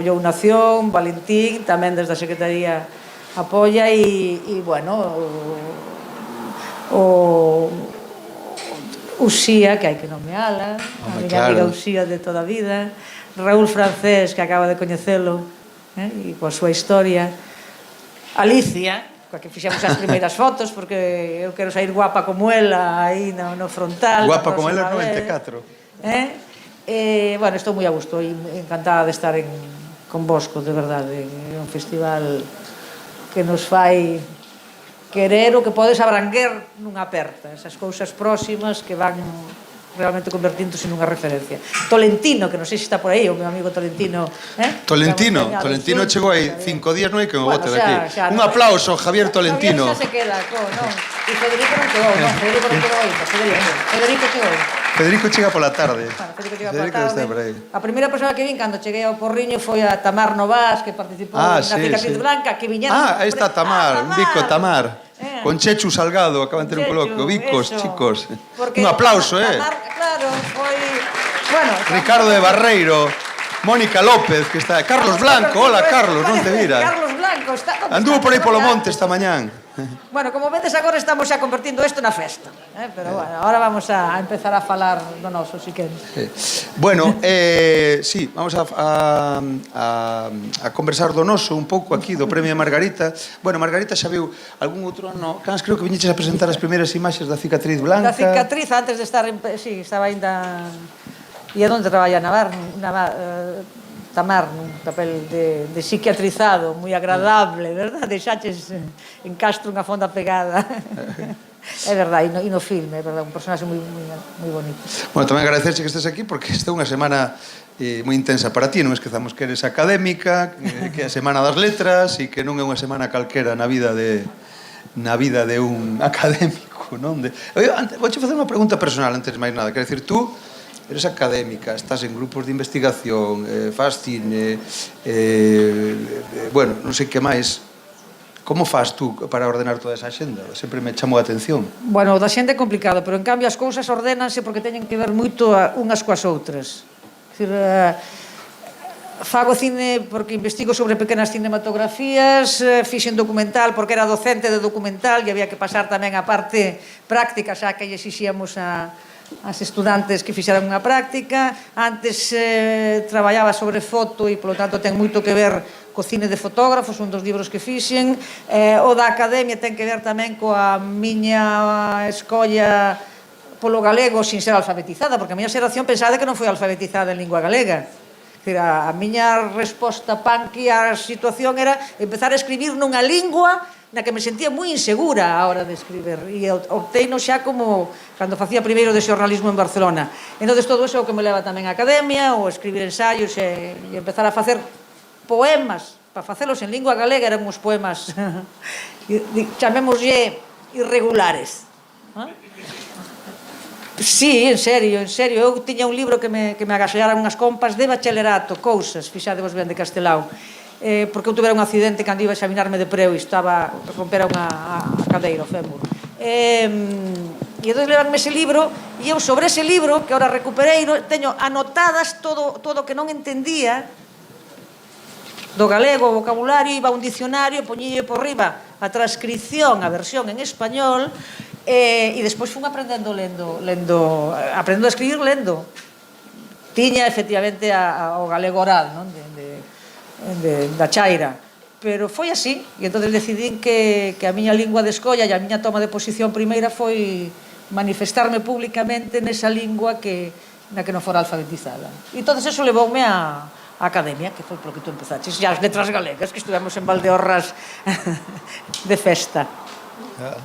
apoiou Nación, Valentín, tamén desde a Secretaría apoia e bueno, o Uxía, que hai que nomeala, a miña amiga Uxía de toda a vida, Raúl Francés, que acaba de coñecelo, e coa súa historia, Alicia, coa que fixemos as primeiras fotos, porque eu quero sair guapa como ela aí no frontal. Guapa como ela no 94. Bueno, estou moi a gusto e encantada de estar con Bosco, de verdade. É un festival que nos fai querer o que podes abranguer nunha aperta, esas cousas próximas que van realmente convertíndose nunha referencia. Tolentino, que non sei se está por aí, o meu amigo Tolentino. Tolentino chegou aí 5 días, non hai que me bote daqui. Un aplauso, Javier Tolentino. Javier xa se queda, non. E Federico non chegou, non, Federico non chegou aí, Federico chegou. Federico chega pola tarde. Federico chega pola tarde. A primeira persoa que vin cando cheguei ao Porriño foi a Tamar Novás, que participou na Cicatriz Blanca, que viñeron... Aí está Tamar, un bico Tamar. Con Chechu Salgado, acaban de ter un coloquio. Bicos, chicos. Un aplauso, Claro, foi... Ricardo de Barreiro, Mónica López, que está... Carlos Blanco, hola Carlos, non te vira. Carlos Blanco, está... Anduvo por aí polo monte esta mañán. Bueno, como vedes, agora estamos xa convertindo isto na festa. Pero bueno, ahora vamos a empezar a falar do noso, si queres. Bueno, sí, vamos a conversar do noso un pouco aquí, do Premio Margarita. Bueno, Margarita xa viu algún outro ano, cans creo que viñeches a presentar as primeiras imaxes da Cicatriz Blanca. Da Cicatriz, antes de estar, sí, estaba ainda... E onde traballa Tamar, nun papel de psiquiatrizado, moi agradable, verdad? Deixaches en Castro unha fonda pegada. É verdade, e no filme, é verdade, un personaxe moi bonito. Bueno, tamén agradecerche que estés aquí, porque esta é unha semana moi intensa para ti, non esquezamos que eres académica, que é a Semana das Letras, e que non é unha semana calquera na vida de un académico, non? Vouche facer unha pregunta personal, antes de máis nada, quero dicir, tú eres académica, estás en grupos de investigación, faz cine, bueno, non sei que máis. Como faz tú para ordenar toda esa xenda? Sempre me chamou a atención. Bueno, o da xenda é complicado, pero en cambio as cousas ordenanse porque teñen que ver moito unhas coas outras. Fago cine porque investigo sobre pequenas cinematografías, fixen documental porque era docente de documental e había que pasar tamén a parte práctica, xa que exixíamos as estudantes que fixeran unha práctica. Antes traballaba sobre foto e, polo tanto, ten moito que ver co cine de fotógrafos, un dos libros que fixen. O da academia ten que ver tamén coa miña escolla polo galego sin ser alfabetizada, porque a miña xeración pensaba que non foi alfabetizada en lingua galega. A miña resposta punky á situación era empezar a escribir nunha lingua na que me sentía moi insegura a hora de escribir, e opteino xa como cando facía primeiro de xornalismo en Barcelona. Entón, todo iso é o que me leva tamén á academia, ou escribir ensaios e empezar a facer poemas, para facelos en lingua galega eran uns poemas chamémoslle irregulares. Sí, en serio, eu tiña un libro que me agasallara unhas compas de bacharelato, cousas, fixadevos ben, de Castelao, porque eu tivera un accidente cando iba a examinarme de preo e rompera unha cadeira, o fémur. E entón levanme ese libro e eu sobre ese libro, que ahora recuperei, teño anotadas todo o que non entendía do galego, o vocabulario, iba a un dicionario, poñille por riba a transcripción, a versión en español, e despois fun aprendendo aprendendo a escribir lendo. Tiña efectivamente o galego oral, non? Da chaira, pero foi así, e entón decidín que a miña lingua de escolla e a miña toma de posición primeira foi manifestarme públicamente nesa lingua na que non fora alfabetizada. E entón eso levoume á academia, que foi polo que tú empezaches, e as letras galegas, que estuvemos en Valdeorras de festa.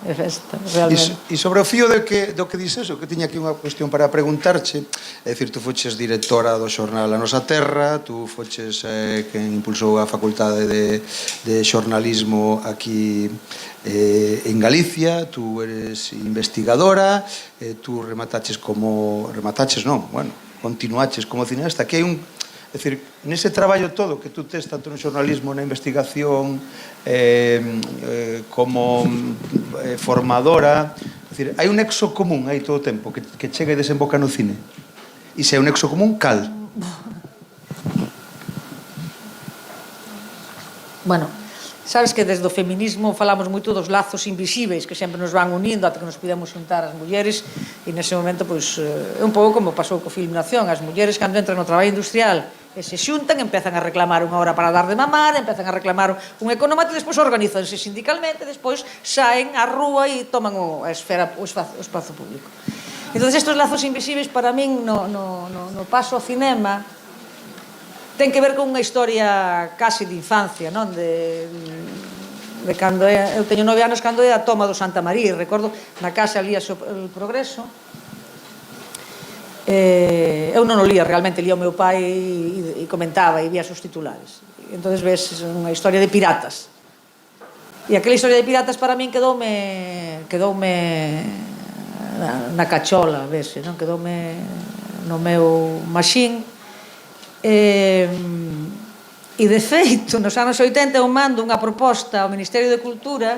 E sobre o fío do que dices, o que tiña aquí unha cuestión para preguntarche, é dicir, tú foches directora do xornal A Nosa Terra, tú foches quen impulsou a facultade de xornalismo aquí en Galicia, tú eres investigadora, tú continuaches como cineasta, que hai un... É dicir, nese traballo todo que tú tes tanto no xornalismo, na investigación, como formadora, é dicir, hai un nexo común aí todo o tempo que chega e desemboca no cine. E se é un nexo común, cal? Bueno, sabes que desde o feminismo falamos moito dos lazos invisíveis que sempre nos van unindo ata que nos podemos xuntar as mulleres, e nese momento pois, é un pouco como pasou co Film Nación. As mulleres cando entran no traballo industrial e se xuntan, empezan a reclamar unha hora para dar de mamar, empezan a reclamar un economato e despois organizanse sindicalmente, despois saen á rúa e toman a esfera, o espazo público. Entón, estes lazos invisíveis para min no paso ao cinema ten que ver con unha historia casi de infancia, non? De cando eu teño 9 anos cando é a toma do Santa María, recordo na casa líase o Progreso. Eu non o lía realmente, lía o meu pai e comentaba e vía os titulares. Entonces ves unha historia de piratas. E aquela historia de piratas para min quedoume na cachola, vese, non? Quedoume no meu machín. E de feito, nos anos 80 eu mando unha proposta ao Ministerio de Cultura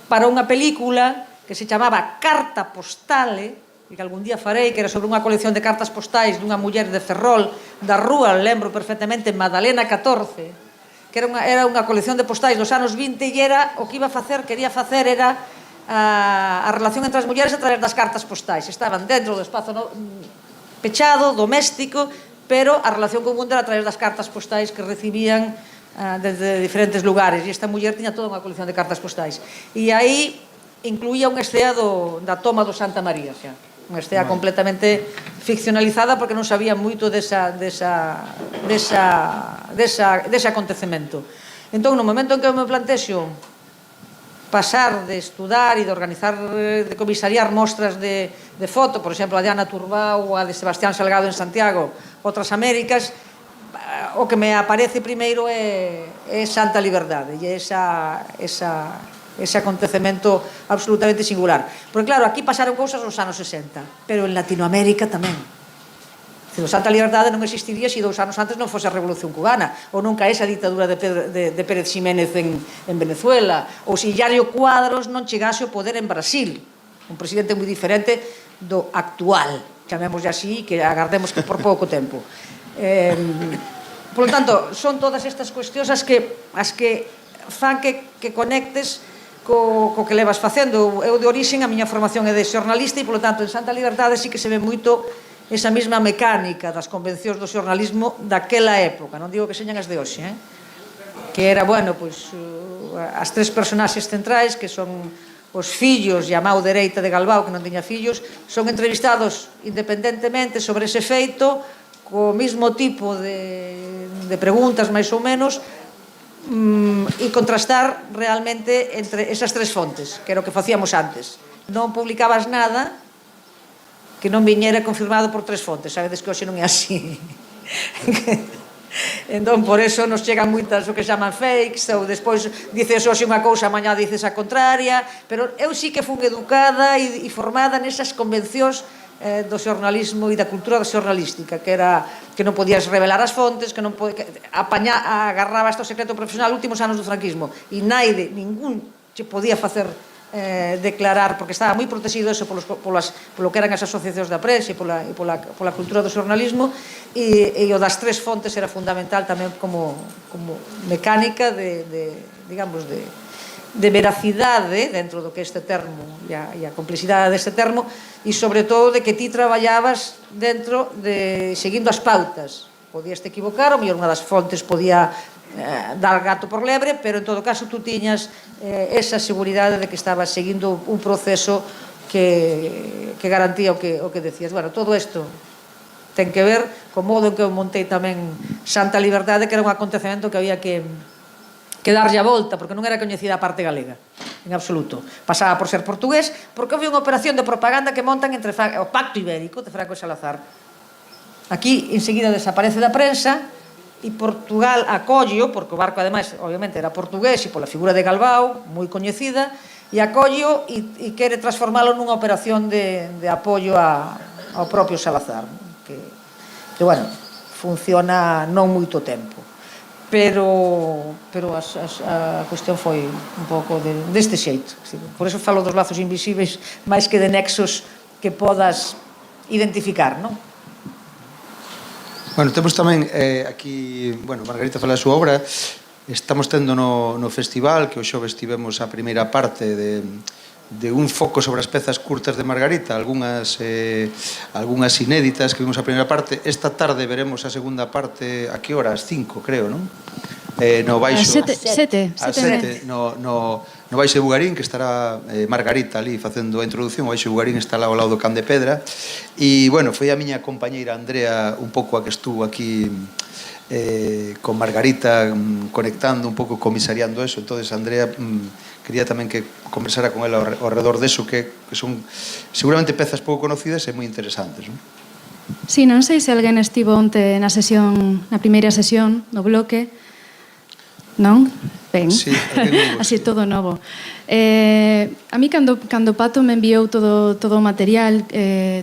para unha película que se chamaba Carta Postale, e que algún día farei, que era sobre unha colección de cartas postais dunha muller de Ferrol da rúa, lembro perfectamente, Madalena 14, que era unha colección de postais dos anos 20, e era o que quería facer era a relación entre as mulleres a través das cartas postais. Estaban dentro do espazo pechado, doméstico, pero a relación con o mundo era a través das cartas postais que recibían desde diferentes lugares, e esta muller tiña toda unha colección de cartas postais. E aí incluía unha escena da toma do Santa María, xa. Unha escena completamente ficcionalizada porque non sabía moito dese acontecemento. Entón, no momento en que eu me plantexo pasar de estudar e de organizar, de comisariar mostras de foto, por exemplo, a de Ana Turbao ou a de Sebastián Salgado en Santiago, outras Américas, o que me aparece primeiro é Santa Liberdade e ese acontecemento absolutamente singular. Porque claro, aquí pasaron cousas nos anos 60, pero en Latinoamérica tamén. O Santa Liberdade non existiría se 2 anos antes non fose a Revolución Cubana, ou nunca esa ditadura de Pérez Ximénez en Venezuela, ou se Hilario Cuadros non chegase ao poder en Brasil, un presidente moi diferente do actual, chamémoslle así, que agardemos que por pouco tempo. Por lo tanto, son todas estas cuestións as que fan que conectes co que levas facendo. Eu de orixen, a miña formación é de xornalista, e polo tanto en Santa Liberdade sí que se ve moito esa mesma mecánica das convencións do xornalismo daquela época, non digo que señan as de hoxe, que era, bueno, pois as 3 personaxes centrais, que son os fillos e a mão dereita de Galbao, que non tiña fillos, son entrevistados independentemente sobre ese feito, co mesmo tipo de preguntas, máis ou menos, e contrastar realmente entre esas 3 fontes, que era o que facíamos antes. Non publicabas nada que non viñera confirmado por 3 fontes. Sabedes que hoxe non é así. Entón, por eso nos chegan moitas o que chaman fakes, ou despois dices hoxe unha cousa, mañá dices a contraria, pero eu sí que fun educada e formada nesas convencións do xornalismo e da cultura xornalística, que era que non podías revelar as fontes, que non agarraba isto secreto profesional últimos anos do franquismo, e ningún che podía facer declarar, porque estaba moi protegido eso polo que eran as asociacións da prensa e pola cultura do xornalismo, e o das 3 fontes era fundamental tamén como mecánica digamos, de veracidade dentro do que este termo e a complexidade deste termo, e sobre todo de que ti traballabas dentro seguindo as pautas. Podías te equivocar, ou mellor unha das fontes podía dar gato por lebre, pero en todo caso tú tiñas esa seguridade de que estabas seguindo un proceso que garantía o que decías. Bueno, todo isto ten que ver co modo en que eu montei tamén Santa Liberdade, que era un acontecemento que había que darlle a volta, porque non era coñecida a parte galega, en absoluto. Pasaba por ser portugués, porque houve unha operación de propaganda que montan entre o Pacto Ibérico de Franco e Salazar. Aquí, enseguida, desaparece da prensa, e Portugal acolleo, porque o barco, ademais, obviamente, era portugués, e pola figura de Galbao, moi coñecida, e acolleo e quere transformalo nunha operación de apoio ao propio Salazar, que, bueno, funciona non moito tempo. Pero a cuestión foi un pouco deste xeito. Por eso falo dos lazos invisíveis máis que de nexos que podas identificar, non? Bueno, temos tamén aquí, bueno, Margarita fala da súa obra, Estamos tendo no festival, que o xoves tivemos a primeira parte de un foco sobre as pezas curtas de Margarita, algunhas inéditas que vimos a primeira parte. Esta tarde veremos a segunda parte, a que hora? As 5, creo, non? No baixo... A 7. No baixo de Bugarín, que estará Margarita ali facendo a introducción. O baixo de Bugarín está lá ao lado do Can de Pedra. E, bueno, foi a miña compañeira Andrea un pouco a que estuvo aquí con Margarita conectando un pouco, comisariando eso. Entonces Andrea quería tamén que conversara con ela ao redor deso, que son seguramente pezas pouco conocidas e moi interesantes, non? Sí, non sei se alguén estivo onte na primeira sesión do bloque, non? Ben, sí, así todo novo. A mí cando Pato me enviou todo o material,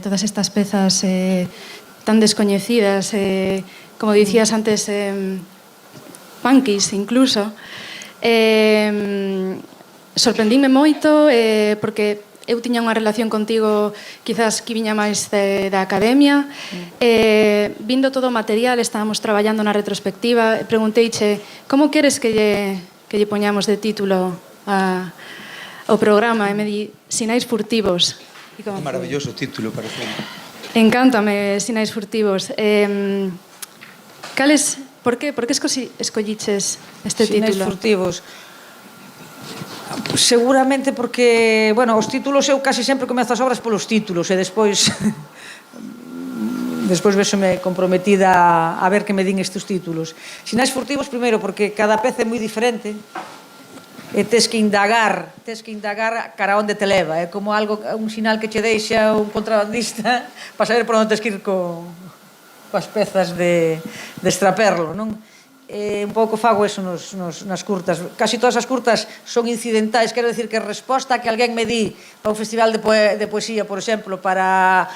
todas estas pezas tan descoñecidas, como dicías antes, punkies incluso, sorprendíme moito porque eu tiña unha relación contigo quizás que viña máis da academia. Vindo todo o material, estábamos traballando na retrospectiva, pregunteiche como queres que lle poñamos de título ao programa, e me di Sinais furtivos. É maravilloso o título, parece. Encántame, Sinais furtivos. Por que escolliches este título? Sinais furtivos. Seguramente porque, bueno, os títulos eu casi sempre comezo as obras polos títulos e despois vexome comprometida a ver que me din estes títulos. Sinais furtivos, primeiro, porque cada peza é moi diferente e tes que indagar cara onde te leva. É como un sinal que che deixa un contrabandista para saber por onde tes que ir coas pezas de extraperlo, non? Un pouco fago eso nas curtas. Casi todas as curtas son incidentais, quero decir que resposta que alguén me di para un festival de poesía, por exemplo, para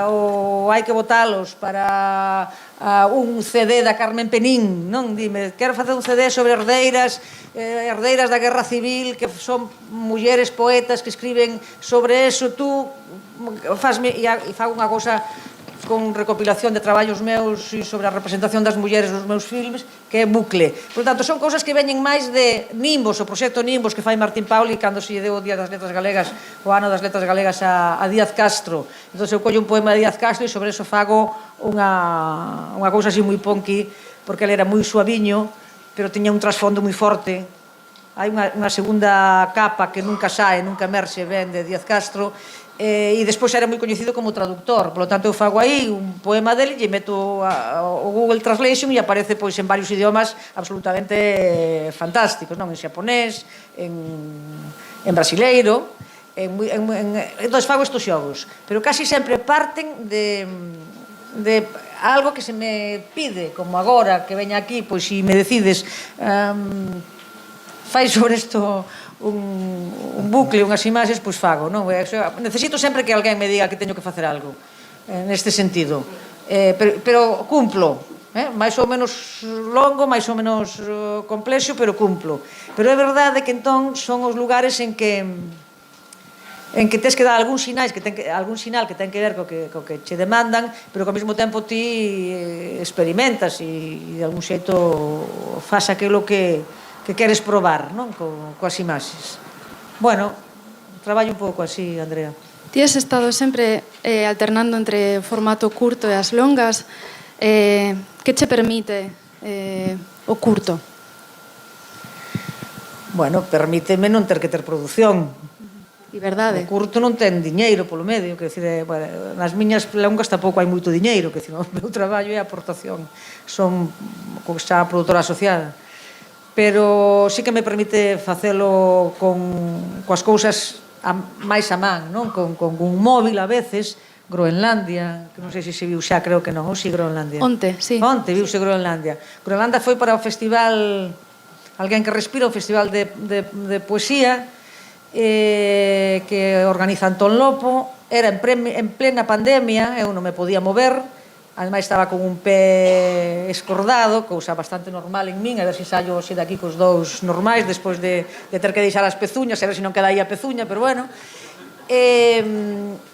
o Hai que botalos, para un CD da Carmen Penín, non? Dime, quero facer un CD sobre herdeiras da Guerra Civil, que son mulleres poetas que escriben sobre eso. Tú fasme, e fago unha cousa con recopilación de traballos meus sobre a representación das mulleres nos meus filmes, que é bucle. Por tanto, son cousas que veñen máis de Nimbos, o proxecto Nimbos que fai Martín Pauli cando se lle deu o Día das Letras Galegas, o ano das Letras Galegas a Díaz Castro. Entón, eu collo un poema de Díaz Castro e sobre eso fago unha cousa así moi punky, porque ele era moi suaviño, pero tiña un trasfondo moi forte. Hai unha segunda capa que nunca sae, nunca emerxe ben de Díaz Castro, e despois era moi coñecido como traductor. Por lo tanto, eu fago aí un poema dele e meto o Google Translation e aparece pois en varios idiomas absolutamente fantásticos, non? En xaponés, en brasileiro, entón fago estos xogos, pero casi sempre parten de algo que se me pide, como agora que veña aquí, pois se me decides fai sobre isto un bucle, unhas imaxes, pois fago, non? Necesito sempre que alguén me diga que teño que facer algo neste sentido, pero cumplo, máis ou menos longo, máis ou menos complexo, pero cumplo. Pero é verdade que entón son os lugares en que tes que dar algún sinal que ten que ver co que che demandan, pero que ao mesmo tempo ti experimentas e de algún xeito fas aquilo que queres probar, non? Coas imaxes. Bueno, traballo un pouco así, Andrea. Ti has estado sempre alternando entre o formato curto e as longas. Que che permite o curto? Bueno, permíteme non ter que ter produción. E verdade. O curto non ten diñeiro polo medio, quer dizer, nas miñas longas tampouco hai moito diñeiro, quer dizer, o meu traballo é a aportación. Son xa produtora asociada. Pero sí que me permite facelo coas cousas máis a man, non? Con un móvil a veces. Groenlandia, que non sei se se viu xa, creo que non, ou si Groenlandia. Onte, sí. Onte viuse Groenlandia. Groenlandia foi para o festival Alguén que Respira, o festival de poesía que organiza Antón Lopo. Era en plena pandemia, eu non me podía mover, ademais estaba con un pé escordado, cousa bastante normal en min, a ver se saio xe daqui cos dous normais, despois de ter que deixar as pezuñas, a ver se non queda aí a pezuña, pero bueno. E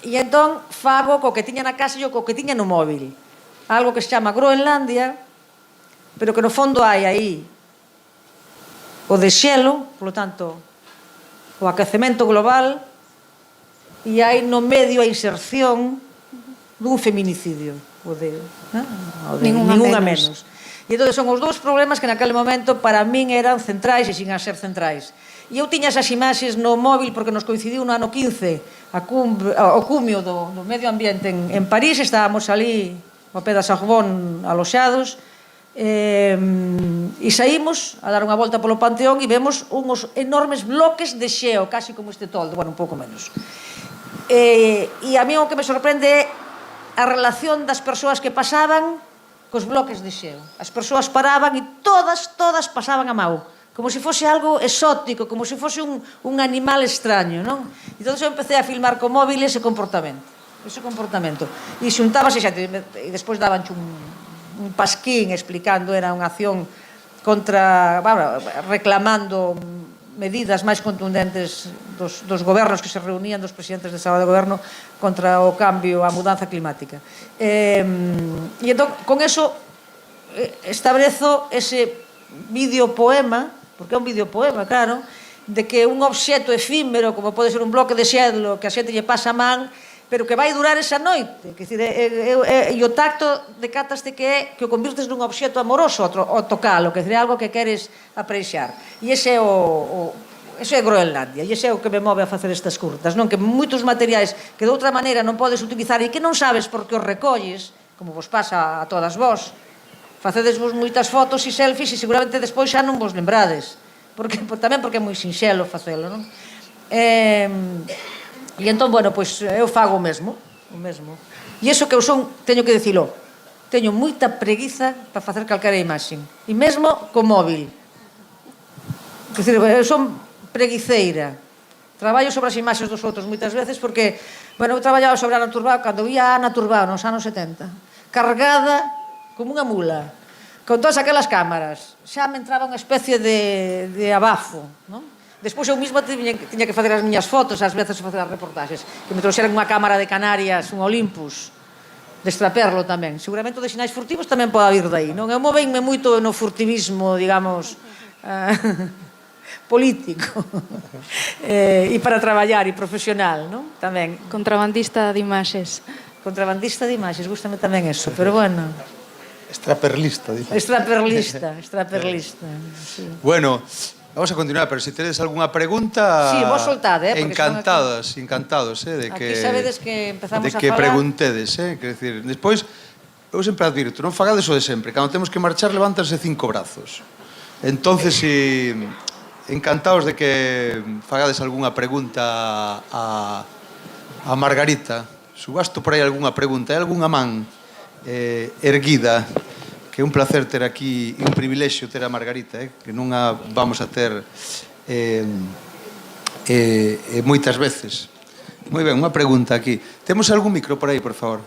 entón fago co que tiña na casa e co que tiña no móvil. Algo que se chama Groenlandia, pero que no fondo hai aí o desxelo, polo tanto, o aquecemento global, e hai no medio a inserción dun feminicidio, o de ninguna menos. E entón son os dous problemas que naquele momento para min eran centrais e sin a ser centrais. E eu tiña esas imaxes no móvil porque nos coincidiu no ano 15 o cumio do medio ambiente en París, estábamos ali ao pé da Sorbonne aloxados, e saímos a dar unha volta polo Panteón e vemos uns enormes bloques de xeo, casi como este toldo, bueno, un pouco menos. E a mí o que me sorprende é a relación das persoas que pasaban cos bloques de xeo. As persoas paraban e todas pasaban a mau, como se fose algo exótico, como se fose un animal extraño, non? Entón eu empecé a filmar co móvil ese comportamento. E xuntábase xente, e despois dabanche un pasquín explicando, era unha acción contra, reclamando medidas máis contundentes dos gobernos que se reunían, dos presidentes de Estado de Goberno, contra o cambio, a mudanza climática. E entón, con eso, establezo ese videopoema, porque é un videopoema, claro, de que un obxeto efímero, como pode ser un bloque de xelo que a xente lle pasa a man, pero que vai durar esa noite. E o tacto decataste que o convirtes nun obxeto amoroso ao tocalo, que é algo que queres apreixar. E ese é Groenlandia, e ese é o que me move a facer estas curtas, non? Que moitos materiais que de outra maneira non podes utilizar e que non sabes por que os recolles, como vos pasa a todas vós, facedesvos moitas fotos e selfies e seguramente despois xa non vos lembrades, tamén porque é moi sinxelo facelo, non? E entón, bueno, pois eu fago o mesmo. E iso que eu son, teño que dicilo, teño moita preguiza para facer calquera imaxe. E mesmo co móvil. Quer dizer, eu son preguiceira. Traballo sobre as imaxes dos outros moitas veces porque, bueno, eu traballaba sobre Ana Turbao cando vía a Ana Turbao nos anos 70, cargada como unha mula, con todas aquelas cámaras. Xa me entraba unha especie de abafo, non? Despois eu mesma tiña que facer as miñas fotos, ás veces facer as reportaxes, que me trouxeran unha cámara de Canarias, un Olympus, de extraperlo tamén. Seguramente o de sinais furtivos tamén pode vir dai, non? Eu movenme moito no furtivismo, digamos, político, e para traballar, e profesional, non? Tamén. Contrabandista de imaxes. Contrabandista de imaxes, gústame tamén eso, pero bueno. Extraperlista, dice. Extraperlista. Sí. Bueno, vamos a continuar, pero se tedes algunha pregunta... Sí, vos soltade, encantados de que... Aquí sabedes que empezamos a falar... De que preguntedes, Quer decir, despois, eu sempre advirto, non fagades o de sempre. Cando temos que marchar, levántanse 5 brazos. Entonces, encantados de que fagades algunha pregunta a Margarita. Subasto por aí algunha pregunta. Hai algunha man erguida, que é un placer ter aquí, un privilexio ter a Margarita, que non a vamos a ter moitas veces. Moi ben, unha pregunta aquí. Temos algún micro por aí, por favor?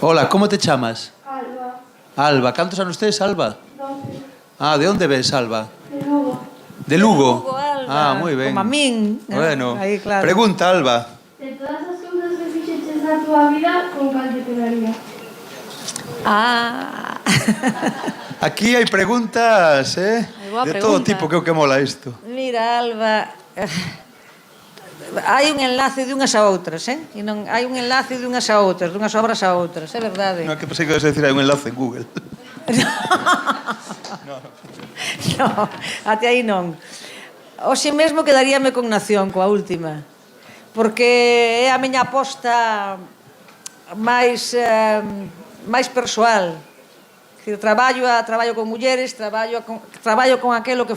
Hola, como te chamas? Alba. Alba, cantos anos tes, Alba? 12. De onde ves, Alba? De Lugo. De Lugo? Alba. Moi ben. Como a min. Bueno, aí, claro. Pregunta, Alba. De todas as cousas que fixeches na túa vida, con cal te quedaría? Aquí hai preguntas, de todo tipo, que é o que mola isto. Mira, Alba, hai un enlace de unhas a outras, E non hai un enlace de unhas a outras, dunhas obras a outras, é verdade. Non, que pensei que ibas a decir hai un enlace en Google. No, até aí non. Hoxe mesmo quedaríame con Nación, coa última, porque é a miña aposta máis persoal. Traballo con mulleres, traballo con aquelo que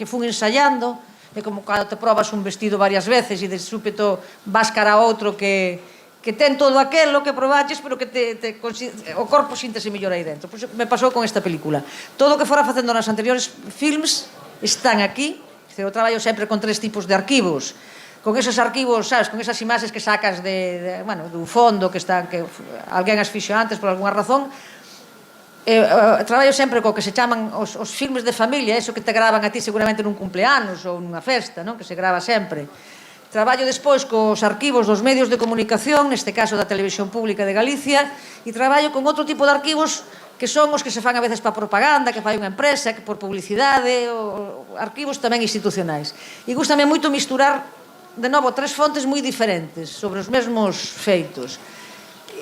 fun ensayando, é como cando te probas un vestido varias veces e de súpeto vas cara a outro que ten todo aquelo que probaches, pero que o corpo síntese mellor aí dentro. Pois me pasou con esta película. Todo o que fora facendo nas anteriores films están aquí. Eu traballo sempre con 3 tipos de arquivos. Con esos arquivos, sabes, con esas imaxes que sacas dun fondo que alguén as fixo antes por algunha razón. Traballo sempre co que se chaman os filmes de familia, eso que te gravan a ti seguramente nun cumpleanos ou nunha festa, non? Que se grava sempre. Traballo despois cos arquivos dos medios de comunicación, neste caso da Televisión Pública de Galicia, e traballo con outro tipo de arquivos que son os que se fan a veces para propaganda, que fai unha empresa, que por publicidade, arquivos tamén institucionais. E gustame moito misturar, de novo, tres fontes moi diferentes sobre os mesmos feitos.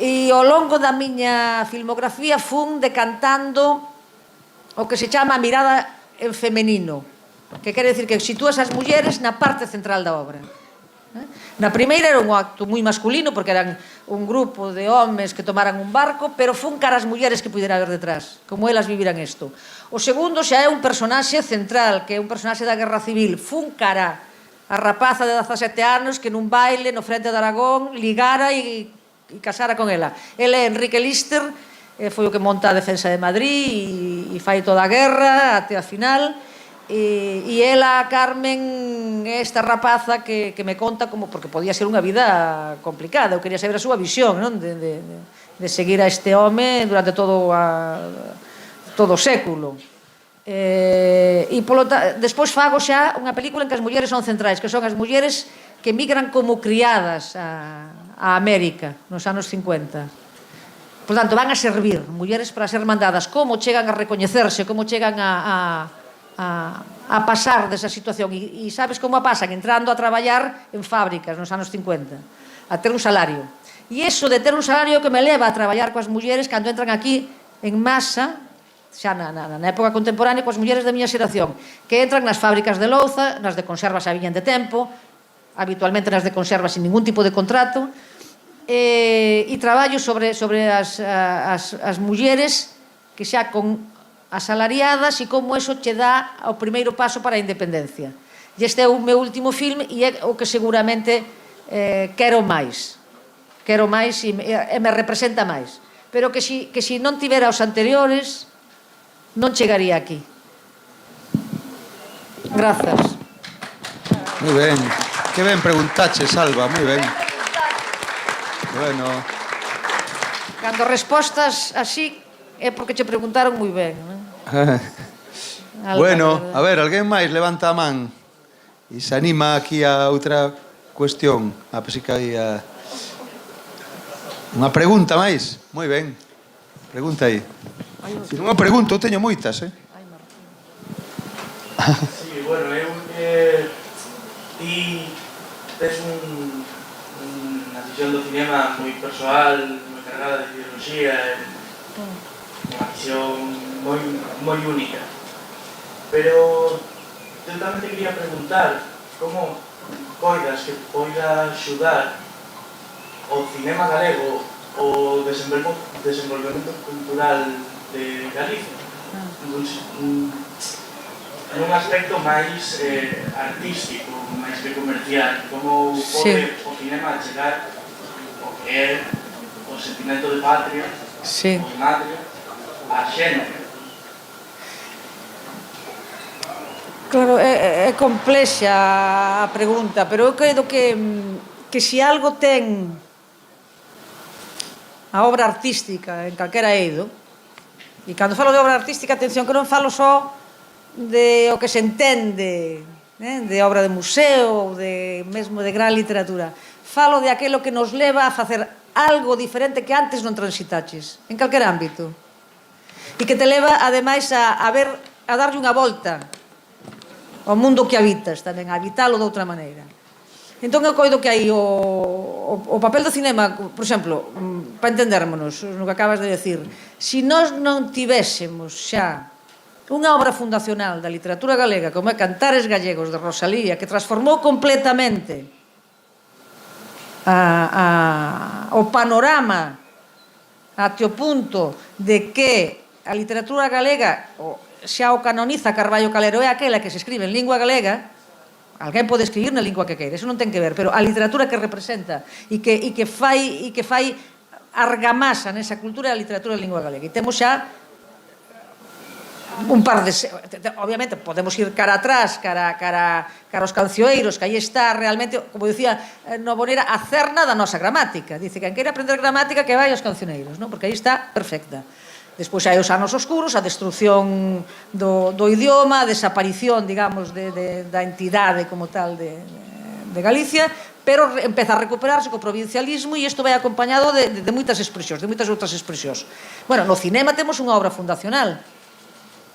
E ao longo da miña filmografía fun decantando o que se chama a mirada en femenino, que quere decir que sitúas as mulleres na parte central da obra. Na primeira era un acto moi masculino, porque eran un grupo de homes que tomaran un barco, pero fun cara as mulleres que pudera haber detrás, como elas viviran isto. O segundo xa é un personaxe central, que é un personaxe da Guerra Civil. Fun cara a rapaza de 17 anos que nun baile no frente de Aragón ligara e casara con ela. Ela é Enrique Lister, foi o que monta a defensa de Madrid e fai toda a guerra até a final. E ela, Carmen, é esta rapaza que me conta como, porque podía ser unha vida complicada. Eu quería saber a súa visión, non? De seguir a este home durante todo o século. Despois fago xa unha película en que as mulleres son centrais, que son as mulleres que migran como criadas a América nos anos 50. Por tanto, van a servir mulleres para ser mandadas, como chegan a recoñecerse, como chegan a pasar desa situación. E sabes como a pasan? Entrando a traballar en fábricas nos anos 50, a ter un salario. E iso de ter un salario que me leva a traballar coas mulleres cando entran aquí en masa, xa na época contemporánea, coas mulleres da miña xeración, que entran nas fábricas de louza, nas de conservas a viñan de tempo, habitualmente nas de conservas sin ningún tipo de contrato, e traballo sobre as mulleres que xa con asalariadas e como eso che dá o primeiro paso para a independencia. E este é o meu último filme e é o que seguramente quero máis e me representa máis, pero que si non tivera os anteriores non chegaría aquí. Grazas. Moi ben, que ben preguntache, Salva, moi ben. Bueno, cando respostas así é porque che preguntaron moi ben, non? Bueno, a ver, alguén máis levanta a man e se anima aquí a outra cuestión. A ver se que hai unha pregunta máis. Moi ben, pregunta aí. Se non a pregunta, eu teño moitas, Sí, bueno, eu ti tes unha visión do cinema moi persoal, moi cargada de ideoloxía, unha visión moi única. Pero eu tamén te quería preguntar como coidas que poida axudar o cinema galego o desenvolvemento cultural de Galicia nun aspecto máis artístico, máis que comercial, como pode o cinema chegar o que é o sentimento de patria, o de matria, a xénero. Claro, é complexa a pregunta, pero eu creo que se algo ten a obra artística en calquera eido, e cando falo de obra artística, atención, que non falo só de o que se entende, de obra de museo, mesmo de gran literatura. Falo de aquilo que nos leva a facer algo diferente que antes non transitaches, en calquer ámbito. E que te leva, ademais, a darlle unha volta ao mundo que habitas, tamén, a habitalo de outra maneira. Entón, eu coido que aí o papel do cinema, por exemplo, para entendérmonos, no que acabas de decir, se nós non tivésemos xa unha obra fundacional da literatura galega como é Cantares Gallegos de Rosalía, que transformou completamente o panorama até o punto de que a literatura galega xa o canoniza Carballo Calero, é aquela que se escribe en lingua galega. Alguén pode escribir na lingua que queira, eso non ten que ver, pero a literatura que representa e que fai argamasa nesa cultura é a literatura en lingua galega. E temos xa un par de... Obviamente, podemos ir cara atrás, cara aos cancioeiros, que aí está realmente, como dicía Nobonera, a cerna da nosa gramática. Dice que quen queira aprender gramática que vai aos cancioneiros, non? Porque aí está perfecta. Despois hai os anos oscuros, a destrucción do idioma, a desaparición, digamos, da entidade como tal de Galicia, pero empeza a recuperarse co provincialismo e isto vai acompañado de moitas expresións, de moitas outras expresións. Bueno, no cinema temos unha obra fundacional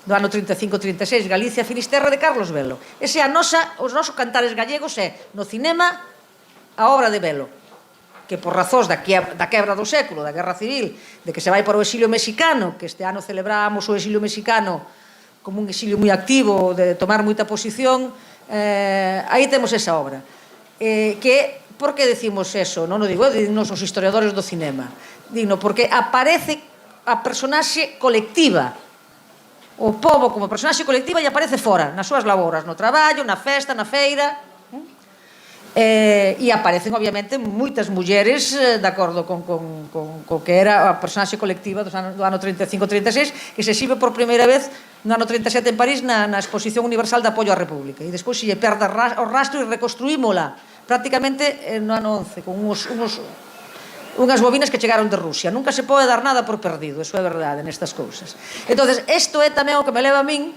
do ano 35-36, Galicia Finisterra, de Carlos Velo. Ese é os nosos cantares gallegos, é no cinema a obra de Velo, que por razóns da quebra do século, da guerra civil, de que se vai para o exilio mexicano, que este ano celebramos o exilio mexicano como un exilio moi activo, de tomar moita posición, aí temos esa obra. Por que decimos eso? Non o digo, dignos os historiadores do cinema. Digno, porque aparece a personaxe colectiva, o pobo como personaxe colectiva e aparece fora, nas súas labouras, no traballo, na festa, na feira. E aparecen, obviamente, moitas mulleres de acordo con que era a personaxe colectiva do ano 35-36, que se exhibe por primeira vez no ano 37 en París na Exposición Universal de Apoio á República, e despois se lle perde o rastro e reconstruímola prácticamente no ano 11 con unhas bobinas que chegaron de Rusia. Nunca se pode dar nada por perdido, eso é verdade nestas cousas. Entonces, isto é tamén o que me leva a min,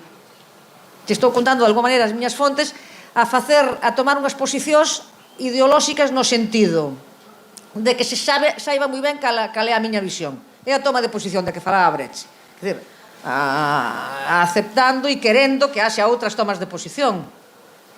que estou contando de alguma maneira as miñas fontes, a tomar unhas posicións ideolóxicas no sentido de que se saiba moi ben cal é a miña visión. É a toma de posición de que falaba Brecht. Quer dizer, aceptando e querendo que haxa outras tomas de posición.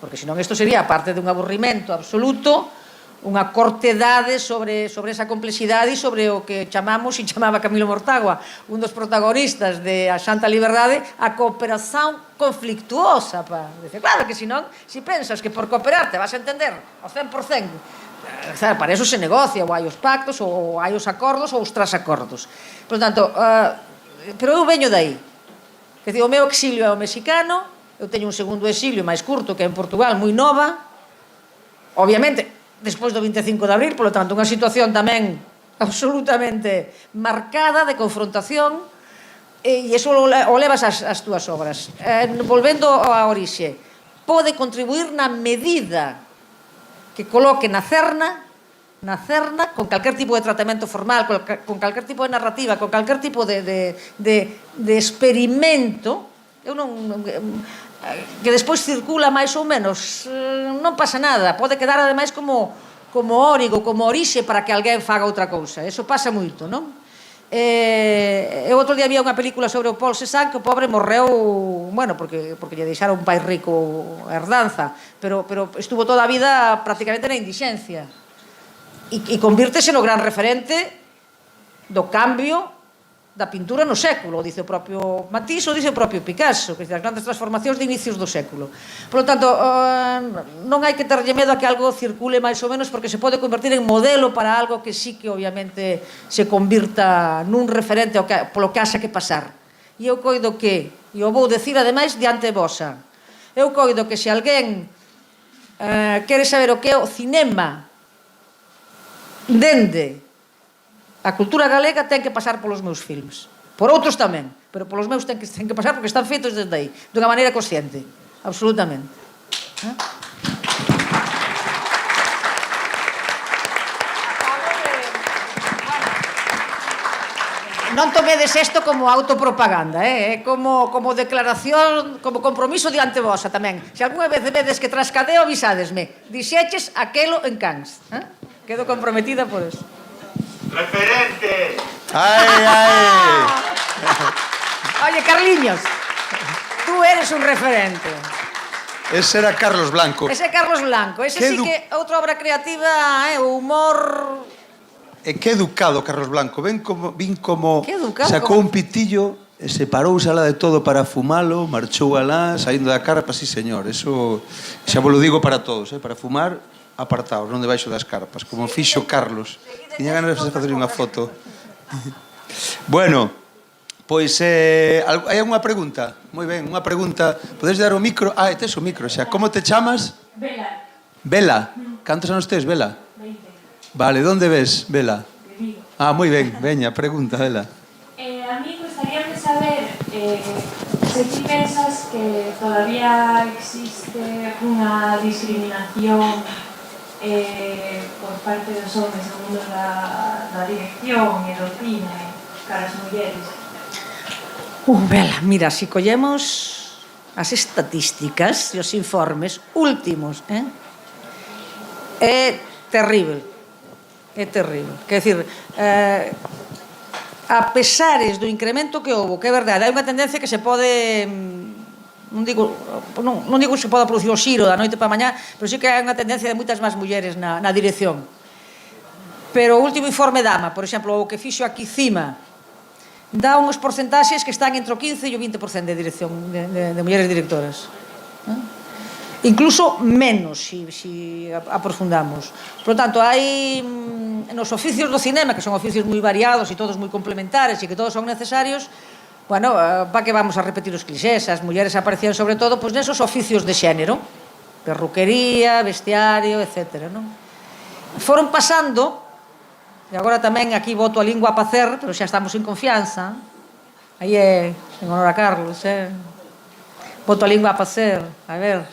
Porque senón isto sería, aparte dun aburrimento absoluto, unha cortedade sobre esa complexidade e sobre o que chamamos, e chamaba Camilo Mortágua, un dos protagonistas de A Santa Liberdade, a cooperación conflictuosa. Claro que senón, se pensas que por cooperar te vas a entender ao 100%, para eso se negocia, ou hai os pactos, ou hai os acordos, ou os trasacordos. Por tanto, pero eu veño dai. Que digo, o meu exilio é o mexicano, eu teño un segundo exilio máis curto que é en Portugal, moi nova, obviamente despois do 25 de abril, polo tanto, unha situación tamén absolutamente marcada de confrontación, e iso o levas ás túas obras. Volvendo á orixe, pode contribuir na medida que coloque na cerna, con calquer tipo de tratamento formal, con calquer tipo de narrativa, con calquer tipo de experimento, que despois circula máis ou menos, non pasa nada, pode quedar ademais como órigo, como orixe para que alguén faga outra cousa. Eso pasa moito, non? Eu outro día había unha película sobre o Paul Cézanne, que o pobre morreu, bueno, porque lle deixaron un pai rico a herdanza, pero estuvo toda a vida prácticamente na indixencia, e convírtese no gran referente do cambio da pintura no século, dice o propio Matisse ou dice o propio Picasso, que as grandes transformacións de inicios do século. Por lo tanto, non hai que terlle medo a que algo circule máis ou menos, porque se pode convertir en modelo para algo que sí que obviamente se convirta nun referente polo que haxa que pasar. E eu coido que, e o vou decir ademais diante vosa, eu coido que se alguén quere saber o que é o cinema dende a cultura galega, ten que pasar polos meus filmes. Por outros tamén, pero polos meus ten que pasar porque están feitos desde aí, dunha maneira consciente, absolutamente. Non tomedes isto como autopropaganda, é como declaración, como compromiso diante vosa tamén. Se algunha vez vedes que trascadeo, avisádesme. Dixeches aquelo en Cans. Quedo comprometida por eso. ¡Referente! ¡Ay! Oye, Carliños, tú eres un referente. Ese era Carlos Blanco. Ese é Carlos Blanco. Ese sí que é outra obra creativa, o humor... E que educado Carlos Blanco. Vin como sacou un pitillo e separouse alá de todo para fumalo, marchou alá, saindo da carpa, sí señor. Eso xa vos lo digo para todos, para fumar apartaos, non debaixo das carpas, como fixo Carlos. Tiña ganas de facer unha foto. Bueno, pois hai unha pregunta? Moi ben, unha pregunta. Podes dar o micro? Tes o micro xa. Como te chamas? Vela. Vela. Cantos anos tes, Vela? 20. Vale, donde ves, Vela? De Vigo. Moi ben, veña, pregunta, Vela. A mí gustaría saber se ti pensas que todavía existe unha discriminación por parte dos homens no mundo da dirección e do cine cara as mulleres. Vela, mira, si collemos as estatísticas e os informes últimos, terrible. É terrible. Quer dicir, a pesares do incremento que houve, que é verdade, hai unha tendencia que se pode, non digo que se poda producir o xiro da noite para mañá, pero sí que hai unha tendencia de moitas máis mulleres na dirección. Pero o último informe DAMA, por exemplo, o que fixo aquí cima, dá uns porcentaxes que están entre o 15 e o 20% de dirección de mulleres directoras. Incluso menos, si aprofundamos. Por lo tanto, hai nos oficios do cinema, que son oficios moi variados e todos moi complementares e que todos son necesarios, bueno, para que vamos a repetir os clixés, as mulleres aparecían sobre todo pois nesos oficios de xénero, perruquería, vestiario, etc. Foron pasando, e agora tamén aquí boto a lingua a pacer, pero xa estamos en confianza, aí é en honor a Carlos, boto a lingua a pacer, a ver.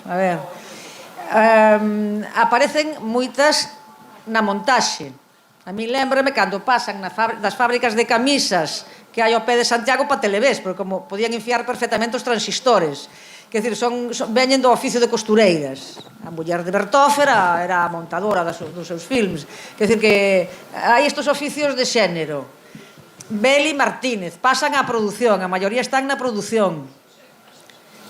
Aparecen moitas na montaxe. A mí lembrame cando pasan das fábricas de camisas que hai ao pé de Santiago para Televés, porque como podían enfiar perfectamente os transistores. Quer dizer, veñen do oficio de costureiras. A muller de Bertófer era a montadora dos seus filmes. Quer dizer que hai estes oficios de xénero. Beli Martínez, pasan á produción, a maioría están na produción.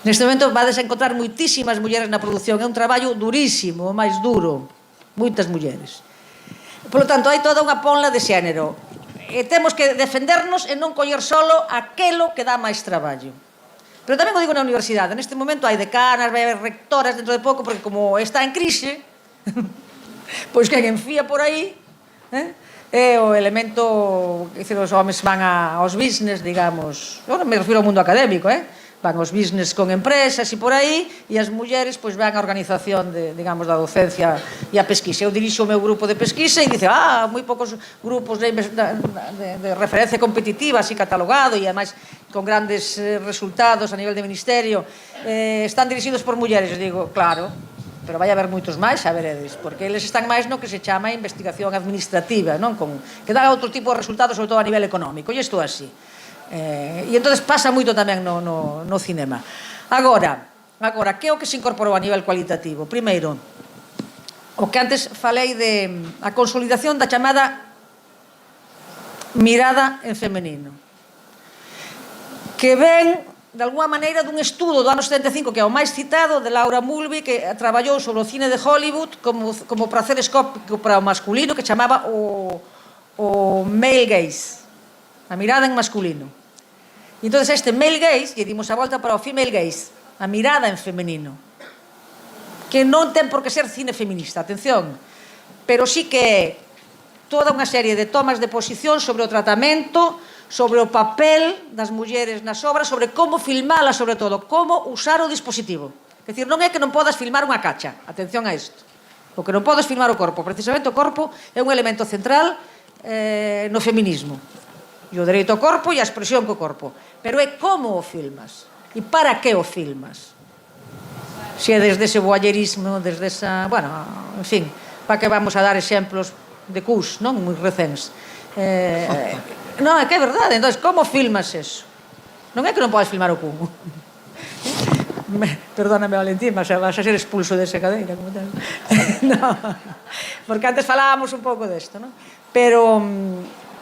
Neste momento vades a encontrar moitísimas mulleres na produción, é un traballo durísimo, o máis duro, moitas mulleres. Por lo tanto, hai toda unha ponla de xénero. E temos que defendernos e non coller solo aquelo que dá máis traballo. Pero tamén o digo na universidade, neste momento hai decanas, vai haber rectoras dentro de pouco, porque como está en crise, pois quen enfía por aí, é o elemento, que os homes van aos business, digamos, eu non me refiro ao mundo académico, van aos business con empresas e por aí, e as mulleres pois van á organización digamos, da docencia e a pesquisa. Eu dirixo o meu grupo de pesquisa e dice, moi poucos grupos de referencia competitiva, así catalogado, e ademais con grandes resultados a nivel de ministerio, están dirixidos por mulleres. Eu digo, claro, pero vai haber moitos máis, xa veredes, porque eles están máis no que se chama investigación administrativa, non? Que dá outro tipo de resultados, sobre todo a nivel económico, e isto é así. E entón pasa moito tamén no cinema. Agora, que é o que se incorporou a nivel cualitativo? Primeiro, o que antes falei de a consolidación da chamada mirada en femenino, que ven, de alguma maneira, dun estudo do ano 75, que é o máis citado, de Laura Mulvey, que traballou sobre o cine de Hollywood como prazer escópico para o masculino, que chamaba o male gaze, a mirada en masculino. E entón este male gaze, e dimos a volta para o female gaze, a mirada en femenino, que non ten por que ser cine feminista, atención, pero sí que é toda unha serie de tomas de posición sobre o tratamento, sobre o papel das mulleres nas obras, sobre como filmala, sobre todo, como usar o dispositivo. É dicir, non é que non podas filmar unha cacha, atención a isto, o que non podes filmar o corpo, precisamente o corpo é un elemento central no feminismo. E o dereito ao corpo e a expresión co corpo. Pero é como o filmas. E para que o filmas. Se é desde ese voyerismo, desde esa... Bueno, en fin, para que vamos a dar exemplos de cus, non? Moi recéns. Non, é que é verdade. Entón, como filmas eso? Non é que non podes filmar o cu. Perdóname, Valentín, mas vas a ser expulso desa cadeira, como tal. Non. Porque antes falábamos un pouco desto, non?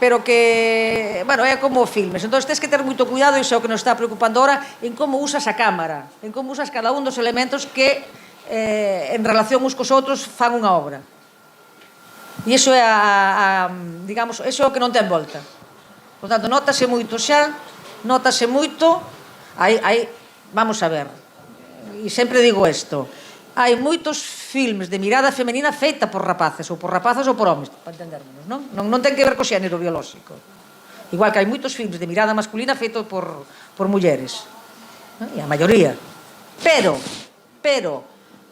Pero que, bueno, é como filmes. Entón, tens que ter moito cuidado, e iso é o que nos está preocupando ahora, en como usas a cámara, en como usas cada un dos elementos que, en relación uns cos outros, fan unha obra. E iso é digamos, iso é o que non ten volta. Por tanto, notase moito xa, vamos a ver, e sempre digo isto, hai moitos filmes de mirada femenina feita por rapaces, ou por rapazas ou por homes, para entendernos, non? Non ten que ver co xénero biolóxico. Igual que hai moitos filmes de mirada masculina feitos por mulleres, e a maioría. Pero,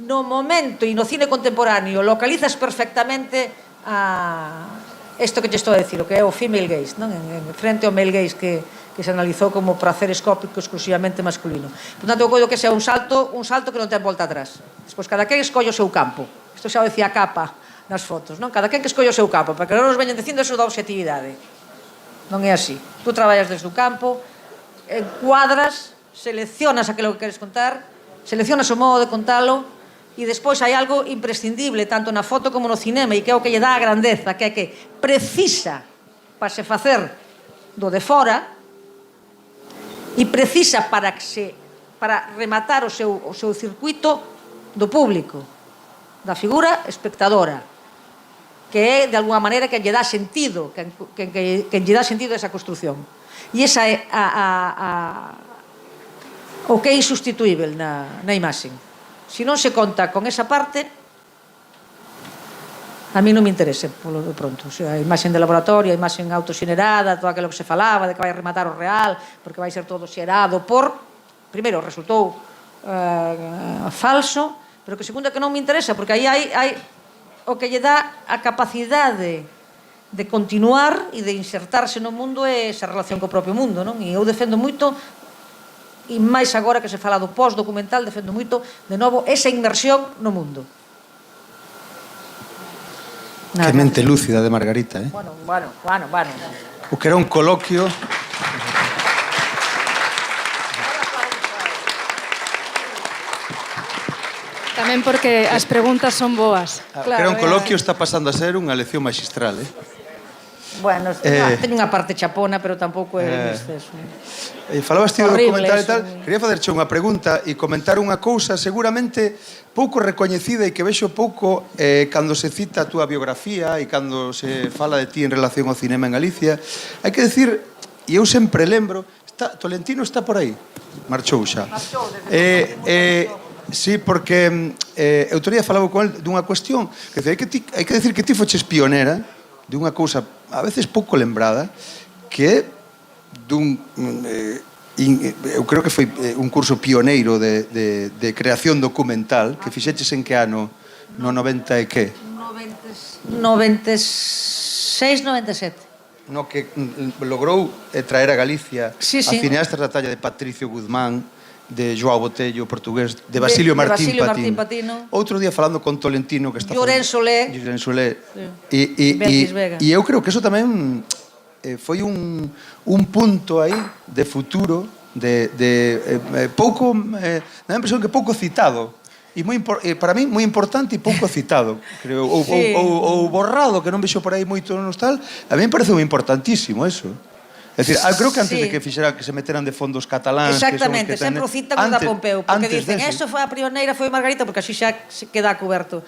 no momento e no cine contemporáneo localizas perfectamente isto que te estou a decir, o que é o female gaze, non? En frente ao male gaze que se analizou como prazer escópico exclusivamente masculino. Por tanto, eu coido que sea un salto que non ten volta atrás. Despois, cada quen escolle o seu campo. Isto xa o decía a Capa nas fotos, non? Cada quen que escolle o seu campo, para que non nos veñen dicindo eso da objetividade. Non é así. Tú traballas desde o campo, encuadras, seleccionas aquilo que queres contar, seleccionas o modo de contalo, E despois hai algo imprescindible, tanto na foto como no cinema, e que é o que lle dá a grandeza, que é que precisa para se facer do de fora e precisa para rematar o seu circuito do público, da figura espectadora, que é, de alguna maneira, que lle dá sentido, que lle dá sentido a esa construción. E esa é o que é insustituível na imaxe. Se non se conta con esa parte, a mí non me interesa, polo de pronto. A imaxe de laboratorio, a imaxe autoxenerada, todo aquilo que se falaba, de que vai rematar o real, porque vai ser todo xerado por... Primeiro, resultou falso, pero que segundo é que non me interesa, porque aí hai o que lle dá a capacidade de continuar e de insertarse no mundo é esa relación co propio mundo, non? E eu defendo moito, e máis agora que se fala do post-documental, defendo moito, de novo, esa inmersión no mundo. Que mente lúcida de Margarita, eh? Bueno. O que era un coloquio... Tamén porque as preguntas son boas. Que era un coloquio está pasando a ser unha lección magistral, eh? Bueno, teño unha parte chapona, pero tampouco é exceso. Falabas ti do documental e tal. Quería facerche unha pregunta e comentar unha cousa seguramente pouco recoñecida e que vexo pouco cando se cita a túa biografía e cando se fala de ti en relación ao cinema en Galicia. Hai que decir, e eu sempre lembro, Tolentino está por aí? Marchou xa. Sí, porque outro día falaba con el dunha cuestión que hai que decir que ti foches pionera dunha cousa a veces pouco lembrada, que é eu creo que foi un curso pioneiro de creación documental que fixeches en que ano? No 90 e que? 96, 97. No que logrou traer a Galicia a cineastas da talla de Patricio Guzmán, de Joao Botello, portugués, de Basilio Martín Patino. Outro día falando con Tolentino, que está Llorén Solé. E eu creo que eso tamén foi un punto aí de futuro de pouco, dá a impresión que pouco citado. E para mí moi importante e pouco citado, creo, ou borrado, que non vexo por aí moito nos tal. A mí me parece moi importantísimo eso. É dicir, creo que antes de que fixera que se meteran de fondos cataláns... Exactamente, sempre o citan da Pompeu, porque dicen, eso foi a pioneira, foi Margarita, porque así xa queda coberto.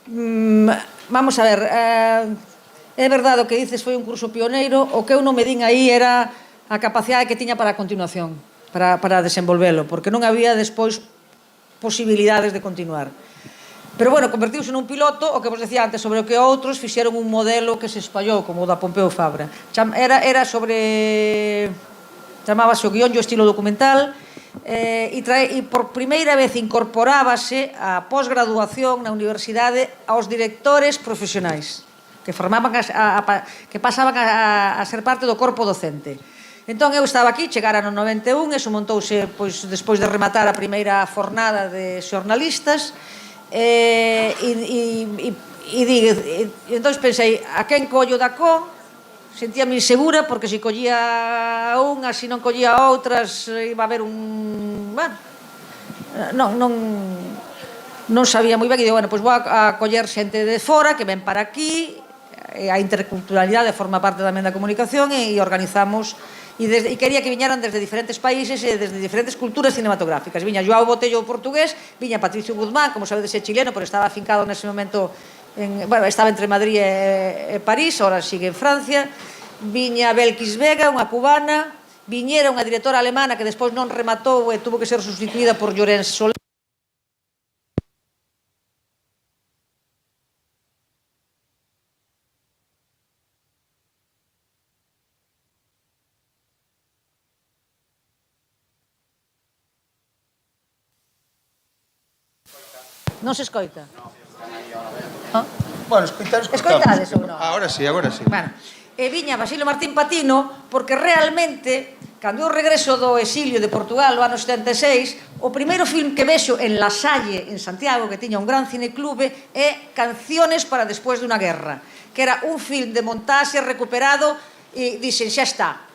Vamos a ver, é verdade o que dices, foi un curso pioneiro, o que eu non me din aí era a capacidade que tiña para a continuación, para desenvolvelo, porque non había despois posibilidades de continuar. Pero, bueno, convertiuse nun piloto, o que vos decía antes, sobre o que outros fixeron un modelo que se espallou, como o da Pompeu Fabra. Era sobre... chamábase o guión e o estilo documental, e por primeira vez incorporábase a posgraduación na universidade aos directores profesionais, que pasaban a ser parte do corpo docente. Entón, eu estaba aquí, chegara no 91, eso montouse despois de rematar a primeira fornada de xornalistas, e entón pensei, a quen collo da co? Sentíame insegura porque se collía unha, se non collía outras, iba a haber un... Bueno, non sabía moi ben, e digo, bueno, pois vou a coller xente de fora que ven para aquí, a interculturalidade forma parte tamén da comunicación, e organizamos, e quería que viñaran desde diferentes países e desde diferentes culturas cinematográficas. Viña Joao Botello portugués, viña Patricio Guzmán, como sabedes é chileno, pero estaba afincado nese momento, estaba entre Madrid e París, ahora sigue en Francia. Viña Belkis Vega, unha cubana, viñera unha directora alemana que despois non rematou e tuvo que ser sustituída por Llorén Solé. Non se escoita? Bueno, escoitades ou non? Agora sí. Bueno, e viña Basilio Martín Patino porque realmente, cando eu regreso do exilio de Portugal no ano 76, o primeiro film que vexo en La Salle, en Santiago, que tiña un gran cineclube, é Canciones para despois de unha guerra, que era un film de montaxe recuperado, e dixen, xa está.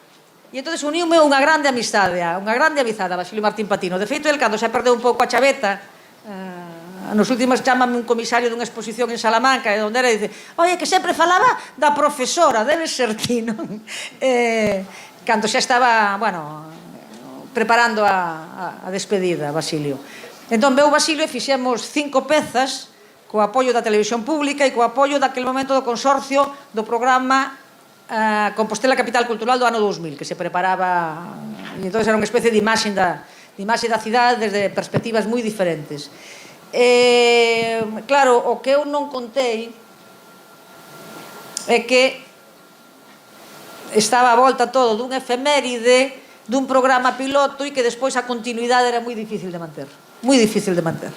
E entón uniume unha grande amizade a Basilio Martín Patino. De feito, el, cando xa perdeu un pouco a chaveta, nos últimos chamame un comisario dunha exposición en Salamanca, onde era, e dice, oye, que sempre falaba da profesora, debe ser ti, non? Cando xa estaba, bueno, preparando a despedida, Basilio. Entón, veu Basilio e fixemos 5 pezas co apoio da televisión pública e co apoio daquele momento do consorcio do programa Compostela Capital Cultural do ano 2000, que se preparaba, e entón era unha especie de imaxe da cidade desde perspectivas moi diferentes. Claro, o que eu non contei é que estaba a volta todo dun efeméride, dun programa piloto, e que despois a continuidade era moi difícil de manter, moi difícil de manter.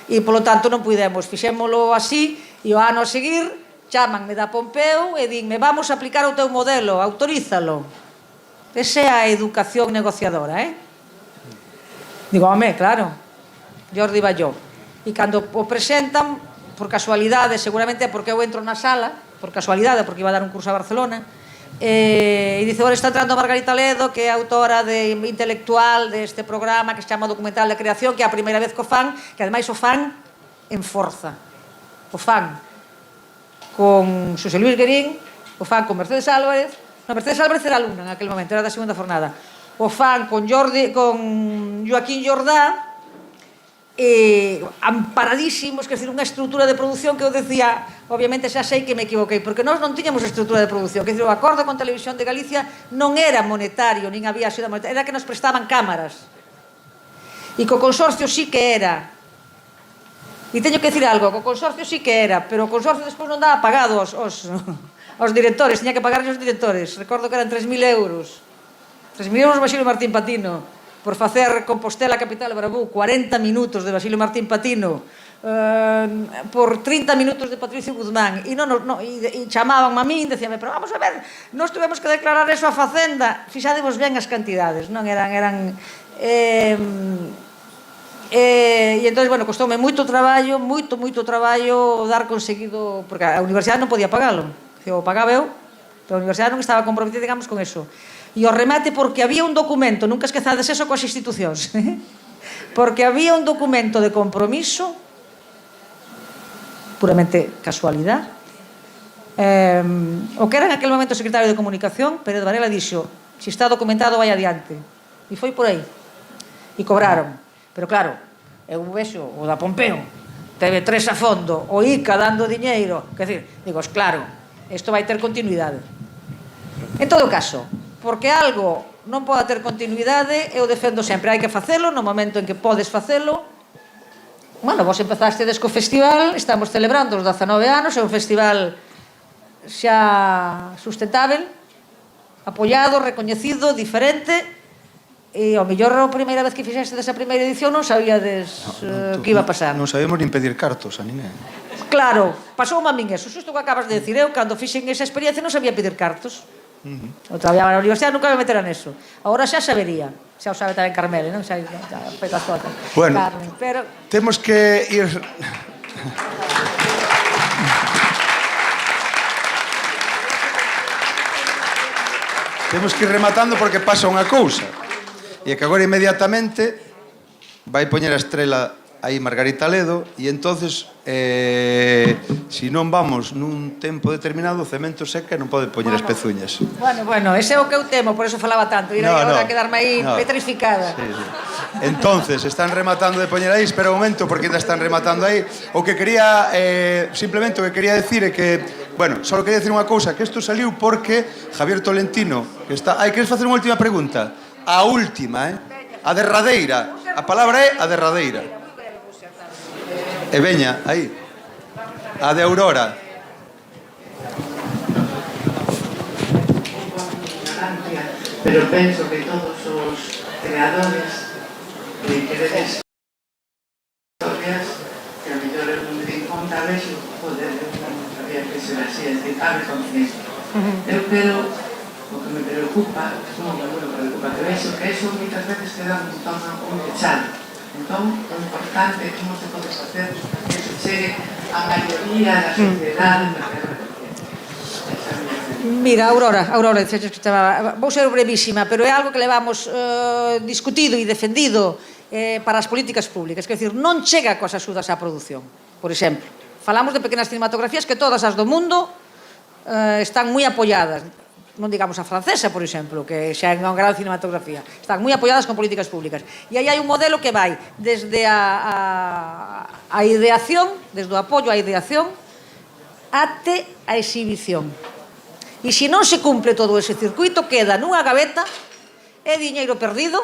E, polo tanto, non pudemos, fixémolo así, e o ano a seguir chámanme da Pompeu e dinme, vamos a aplicar o teu modelo, autorízalo. Esa é a educación negociadora, Digo, home, claro, Jordi Balló. E cando o presentan, por casualidade, seguramente porque eu entro na sala, por casualidade, porque iba a dar un curso a Barcelona, e dice, ora está entrando Margarita Ledo, que é autora intelectual deste programa que se chama Documental de Creación, que é a primeira vez que o fan, que ademais o fan en forza. O fan con Xosé Luis Guerín, o fan con Mercedes Álvarez. No, Mercedes Álvarez era alumna en aquel momento, era da segunda jornada. O fan con Joaquín Jordá, amparadísimos, que é unha estrutura de produción que eu decía, obviamente xa sei que me equivoquei, porque nós non tiñamos estrutura de produción, que o acordo con Televisión de Galicia non era monetario, nin había axuda monetaria, era que nos prestaban cámaras. E co consorcio sí que era. E teño que decir algo, co consorcio sí que era, pero o consorcio despois non daba pagado aos directores, tiña que pagarle aos directores. Recordo que eran 3.000 euros. 3.000 euros Basilio Martín Patino por facer Compostela Capital Bravú, 40 minutos de Basilio Martín Patino, por 30 minutos de Patricio Guzmán, e chamaban a min, decíame, pero vamos a ver, nós tuvemos que declarar eso a Facenda. Fixadevos ben as cantidades, non eran e entón, bueno, costoume moito traballo dar conseguido, porque a universidade non podía pagalo, o pagaba eu, pero a universidade non estaba comprometida, digamos, con eso. E o remate, porque había un documento, nunca esquezades eso coas institucións, porque había un documento de compromiso, puramente casualidade, o que era en aquel momento o secretario de Comunicación, Pérez Varela, dixo, se está documentado, vai adiante. E foi por aí. E cobraron. Pero claro, eu vexo o da Pompeu, TV3 a fondo, o ICA dando diñeiro, quer dizer, digo, claro, isto vai ter continuidade. En todo caso, porque algo non pode ter continuidade, eu defendo sempre, hai que facelo no momento en que podes facelo. Bueno, vos empezastes co festival, estamos celebrando os 19 anos, é un festival xa sustentável, apoiado, recoñecido, diferente. E ao mellor a primeira vez que fixeste desa primeira edición non sabíades que iba a pasar. Non sabíamos nin pedir cartos a ninguén. Claro, pasoume a min eso, xusto que acabas de decir. Eu, cando fixen esa experiencia, non sabía pedir cartos. Eu traballaba na universidade, nunca me metera neso. Agora xa sabería. Xa o sabe tamén Carmele, non? Xa feito as fotos. Bueno, pero temos que ir... Temos que ir rematando porque pasa unha cousa. E que agora inmediatamente vai poñer a estrela aí Margarita Ledo e entonces se non vamos nun tempo determinado o cemento seca e non pode poñer as pezuñas. Bueno, ese é o que eu temo, por eso falaba tanto, ir agora a quedarme aí petrificada. Entonces, están rematando de poñer aí, espera un momento porque ainda están rematando aí. O que quería, simplemente o que quería decir é que, bueno, só quería decir unha cousa, que isto saliu porque Javier Tolentino, que está... queres facer unha última pregunta? A última, a derradeira. A palabra é a derradeira. E veña, aí. A de Aurora. Pero penso que todos os creadores queredes historias que a mellor eu non me din conta, a veces, joder, eu non sabía que ser así, es decir, abre conciencia. Eu quero... O que me preocupa, non me preocupa, que vexo que eso moitas veces queda un torno un pechado. Entón, o importante é como se pode facer que se chegue a maioría da sociedade para que Mira, Aurora, vou ser brevísima, pero é algo que levamos discutido e defendido para as políticas públicas. Quer dizer, non chega coas axudas á produción, por exemplo. Falamos de pequenas cinematografías que todas as do mundo están moi apoiadas. Non digamos a francesa, por exemplo, que xa é unha gran cinematografía. Están moi apoiadas con políticas públicas. E aí hai un modelo que vai desde a ideación, desde o apoio á ideación, até a exhibición. E se non se cumple todo ese circuito, queda nunha gaveta, é diñeiro perdido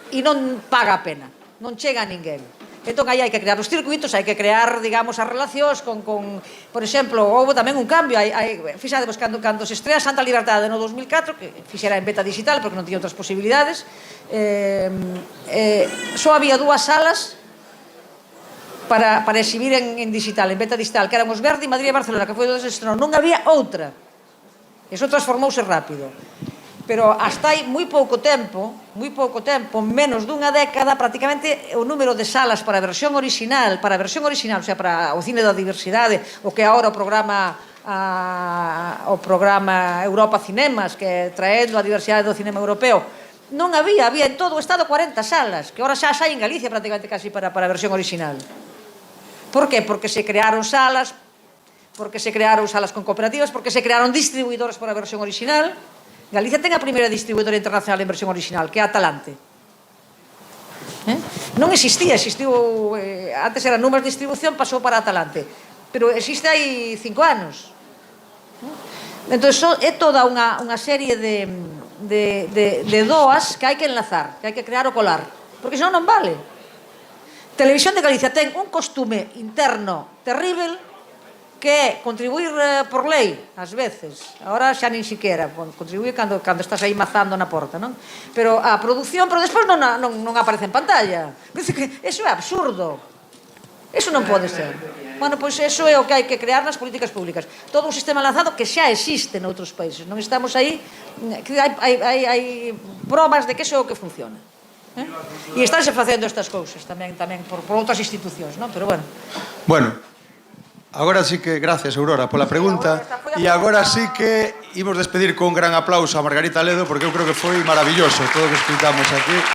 e non paga a pena, non chega a ninguén. Entón, aí hai que crear os circuitos, hai que crear, digamos, as relacións con por exemplo, houve tamén un cambio, fixadevos, cando se estrea Santa Libertade no 2004, que fixera en beta digital, porque non tiña outras posibilidades, só había 2 salas para exhibir en digital, en beta digital, que eran os Verdi, Madrid e Barcelona, que foi onde se estrenou. Non había outra. Eso transformouse rápido. Pero hasta hai moi pouco tempo, menos dunha década, prácticamente o número de salas para a versión original, o sea, para o cine da diversidade, o que é agora o programa Europa Cinemas, que traendo a diversidade do cinema europeo, non había en todo o Estado 40 salas, que agora xa hai en Galicia prácticamente casi para a versión original. Por que? Porque se crearon salas con cooperativas, porque se crearon distribuidores para a versión original. Galicia ten a primeira distribuidora internacional en versión original, que é Atalante. Non existía, existiu, antes era Numas Distribución, pasou para Atalante, pero existe hai 5 anos. Entón, é toda unha serie de doas que hai que enlazar, que hai que crear o colar, porque senón non vale. Televisión de Galicia ten un costume interno terrible, que é contribuir por lei, ás veces. Agora xa nin siquiera, contribuir cando estás aí mazando na porta, non? Pero a produción, pero despois non aparece en pantalla. Eso é absurdo. Eso non pode ser. Bueno, pois eso é o que hai que crear nas políticas públicas. Todo un sistema lanzado que xa existe noutros países. Non estamos aí, que hai probas de que eso é o que funciona. E estánse facendo estas cousas tamén por outras institucións, non? Pero bueno. Bueno, agora sí que, gracias Aurora pola pregunta, e agora sí que imos despedir con un gran aplauso a Margarita Ledo, porque eu creo que foi maravilloso todo o que escutamos aquí.